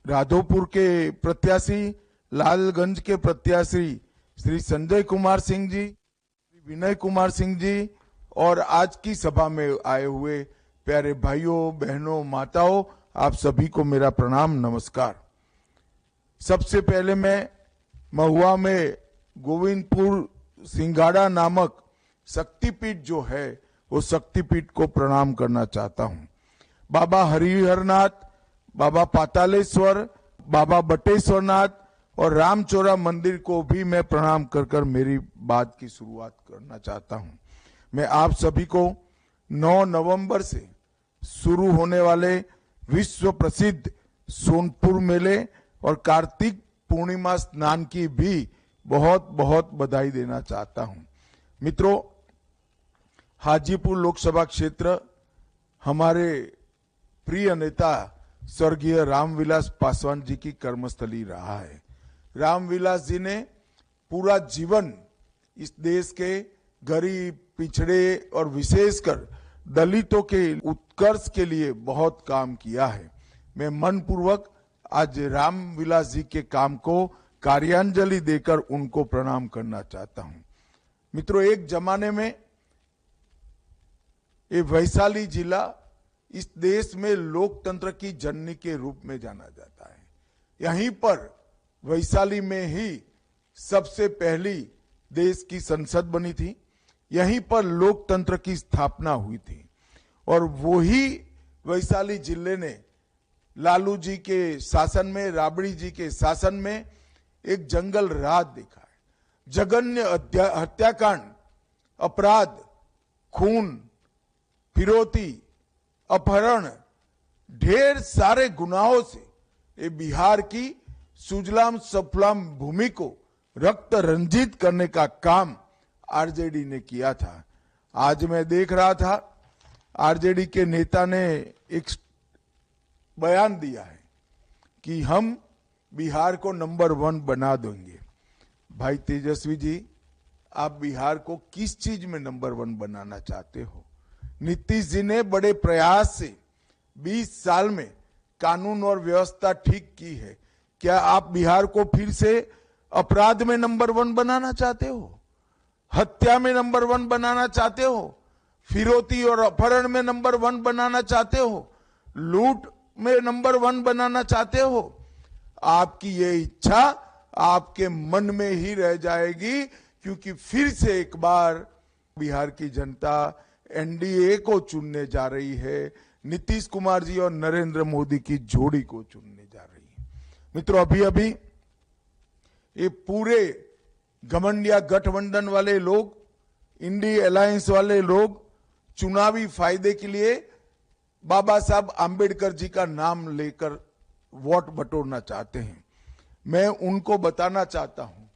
राधोपुर के प्रत्याशी, लालगंज के प्रत्याशी श्री संजय कुमार सिंह जी, विनय कुमार सिंह जी और आज की सभा में आए हुए प्यारे भाइयों, बहनों, माताओं, आप सभी को मेरा प्रणाम, नमस्कार। सबसे पहले मैं महुआ में गोविंदपुर सिंगाड़ा नामक शक्तिपीठ जो है वो शक्तिपीठ को प्रणाम करना चाहता हूं। बाबा हरिहरनाथ, बाबा पातालेश्वर, बाबा बटेश्वरनाथ और रामचोरा मंदिर को भी मैं प्रणाम कर कर मेरी बात की शुरुआत करना चाहता हूं। मैं आप सभी को 9 नवंबर से शुरू होने वाले विश्व प्रसिद्ध सोनपुर मेले और कार्तिक पूर्णिमा स्नान की भी बहुत बहुत बधाई देना चाहता हूं। मित्रों, हाजीपुर लोकसभा क्षेत्र हमारे प्रिय नेता स्वर्गीय रामविलास पासवान जी की कर्मस्थली रहा है। रामविलास जी ने पूरा जीवन इस देश के गरीब, पिछड़े और विशेषकर दलितों के उत्कर्ष के लिए बहुत काम किया है। मैं मनपूर्वक आज रामविलास जी के काम को कार्यांजलि देकर उनको प्रणाम करना चाहता हूं। मित्रों, एक जमाने में ये वैशाली जिला इस देश में लोकतंत्र की जननी के रूप में जाना जाता है। यहीं पर वैशाली में ही सबसे पहली देश की संसद बनी थी, यहीं पर लोकतंत्र की स्थापना हुई थी और वही वैशाली जिले ने लालू जी के शासन में, राबड़ी जी के शासन में एक जंगल राज देखा है। जघन्य हत्याकांड, अपराध, खून, फिरौती, अपहरण, ढेर सारे गुनाहों से ये बिहार की सुजलाम सफलाम भूमि को रक्त रंजित करने का काम आरजेडी ने किया था। आज मैं देख रहा था आरजेडी के नेता ने एक बयान दिया है कि हम बिहार को नंबर 1 बना देंगे। भाई तेजस्वी जी, आप बिहार को किस चीज में नंबर 1 बनाना चाहते हो? नीतीश जी ने बड़े प्रयास से 20 साल में कानून और व्यवस्था ठीक की है। क्या आप बिहार को फिर से अपराध में नंबर 1 बनाना चाहते हो? हत्या में नंबर 1 बनाना चाहते हो? फिरौती और अपहरण में नंबर 1 बनाना चाहते हो? लूट में नंबर 1 बनाना चाहते हो? आपकी ये इच्छा आपके मन में ही रह जाएगी, क्योंकि फिर से एक बार बिहार की जनता एनडीए को चुनने जा रही है। नीतीश कुमार जी और नरेंद्र मोदी की जोड़ी को चुनने जा रही है। मित्रों, अभी अभी ये पूरे घमंडिया गठबंधन वाले लोग, इंडी अलायंस वाले लोग चुनावी फायदे के लिए बाबा साहब आंबेडकर जी का नाम लेकर वोट बटोरना चाहते हैं। मैं उनको बताना चाहता हूं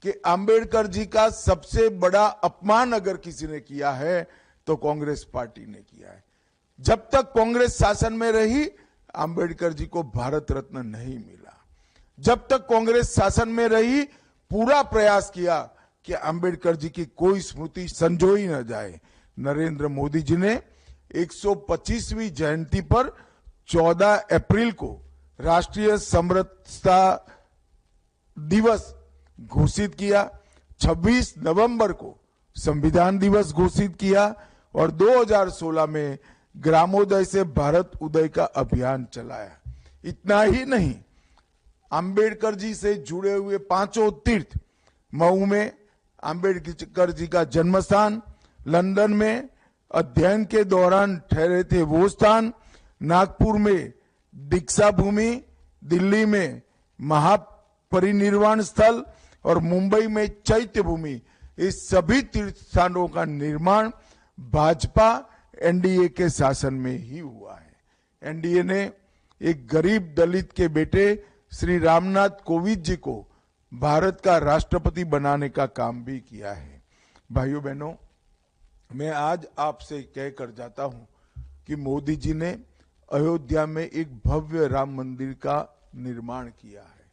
कि आंबेडकर जी का सबसे बड़ा अपमान अगर किसी ने किया है तो कांग्रेस पार्टी ने किया है। जब तक कांग्रेस शासन में रही, आंबेडकर जी को भारत रत्न नहीं मिला। जब तक कांग्रेस शासन में रही, पूरा प्रयास किया कि आंबेडकर जी की कोई स्मृति संजोई न जाए। नरेंद्र मोदी जी ने 125वीं जयंती पर 14 अप्रैल को राष्ट्रीय समरसता दिवस घोषित किया, 26 नवंबर को संविधान दिवस घोषित किया और 2016 में ग्रामोदय से भारत उदय का अभियान चलाया। इतना ही नहीं, अंबेडकर जी से जुड़े हुए 5 तीर्थ, मऊ में अंबेडकर जी का जन्म स्थान, लंदन में अध्ययन के दौरान ठहरे थे वो स्थान, नागपुर में दीक्षा भूमि, दिल्ली में महापरिनिर्वाण स्थल और मुंबई में चैत्य भूमि, इस सभी तीर्थ स्थानों का निर्माण भाजपा एनडीए के शासन में ही हुआ है। एनडीए ने एक गरीब दलित के बेटे श्री रामनाथ कोविंद जी को भारत का राष्ट्रपति बनाने का काम भी किया है। भाइयों बहनों, मैं आज आपसे कहकर जाता हूं कि मोदी जी ने अयोध्या में एक भव्य राम मंदिर का निर्माण किया है।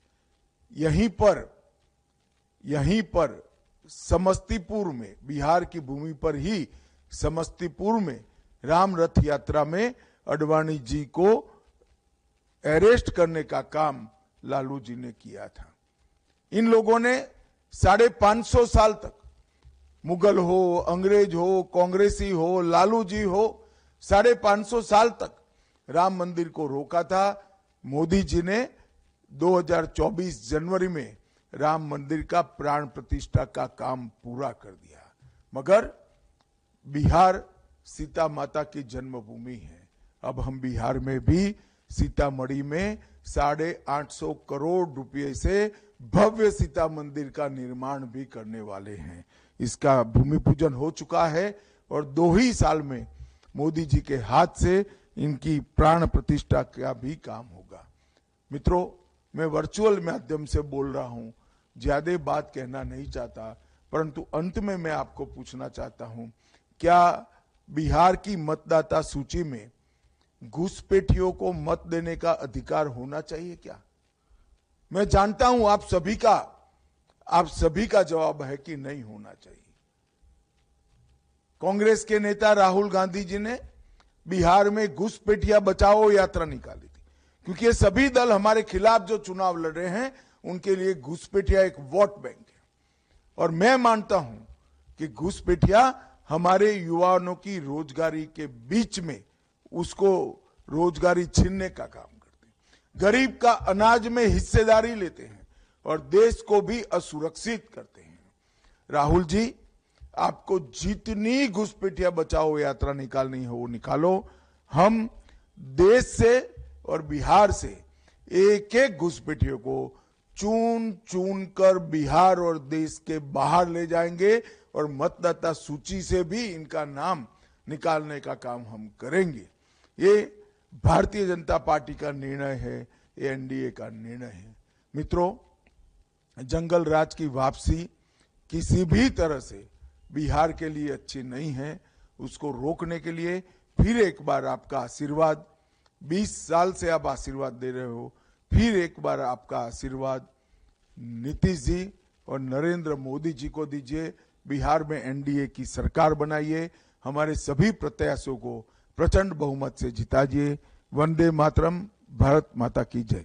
यहीं पर समस्तीपुर में, बिहार की भूमि पर ही समस्तीपुर में राम रथ यात्रा में अडवाणी जी को अरेस्ट करने का काम लालू जी ने किया था। इन लोगों ने 550 साल तक, मुगल हो, अंग्रेज हो, कांग्रेसी हो, लालू जी हो, 550 साल तक राम मंदिर को रोका था। मोदी जी ने 2024 जनवरी में राम मंदिर का प्राण प्रतिष्ठा का काम पूरा कर दिया। मगर बिहार सीता माता की जन्मभूमि है। अब हम बिहार में भी सीतामढ़ी में 850 करोड़ रुपए से भव्य सीता मंदिर का निर्माण भी करने वाले हैं। इसका भूमि पूजन हो चुका है और 2 ही साल में मोदी जी के हाथ से इनकी प्राण प्रतिष्ठा का भी काम होगा। मित्रों, मैं वर्चुअल माध्यम से बोल रहा हूं, ज्यादा बात कहना नहीं चाहता, परंतु अंत में मैं आपको पूछना चाहता हूं, क्या बिहार की मतदाता सूची में घुसपैठियों को मत देने का अधिकार होना चाहिए क्या? मैं जानता हूं आप सभी का जवाब है कि नहीं होना चाहिए। कांग्रेस के नेता राहुल गांधी जी ने बिहार में घुसपैठिया बचाओ यात्रा निकाली थी, क्योंकि ये सभी दल हमारे खिलाफ जो चुनाव लड़ रहे हैं उनके लिए घुसपैठिया एक वोट बैंक है। और मैं मानता हूं कि घुसपैठिया हमारे युवाओं की रोजगारी के बीच में उसको रोजगारी छीनने का काम करते हैं, गरीब का अनाज में हिस्सेदारी लेते हैं और देश को भी असुरक्षित करते हैं। राहुल जी, आपको जितनी घुसपैठिया बचाओ यात्रा निकालनी हो वो निकालो। हम देश से और बिहार से एक एक घुसपैठियों को चुन चुन कर बिहार और देश के बाहर ले जाएंगे और मतदाता सूची से भी इनका नाम निकालने का काम हम करेंगे। ये भारतीय जनता पार्टी का निर्णय है, ये एनडीए का निर्णय है। मित्रों, जंगल राज की वापसी किसी भी तरह से बिहार के लिए अच्छी नहीं है। उसको रोकने के लिए फिर एक बार आपका आशीर्वाद, 20 साल से आप आशीर्वाद दे रहे हो, फिर एक बार आपका आशीर्वाद नीतीश जी और नरेंद्र मोदी जी को दीजिए। बिहार में एनडीए की सरकार बनाइए, हमारे सभी प्रत्याशियों को प्रचंड बहुमत से जिताइए। वंदे मातरम। भारत माता की जय।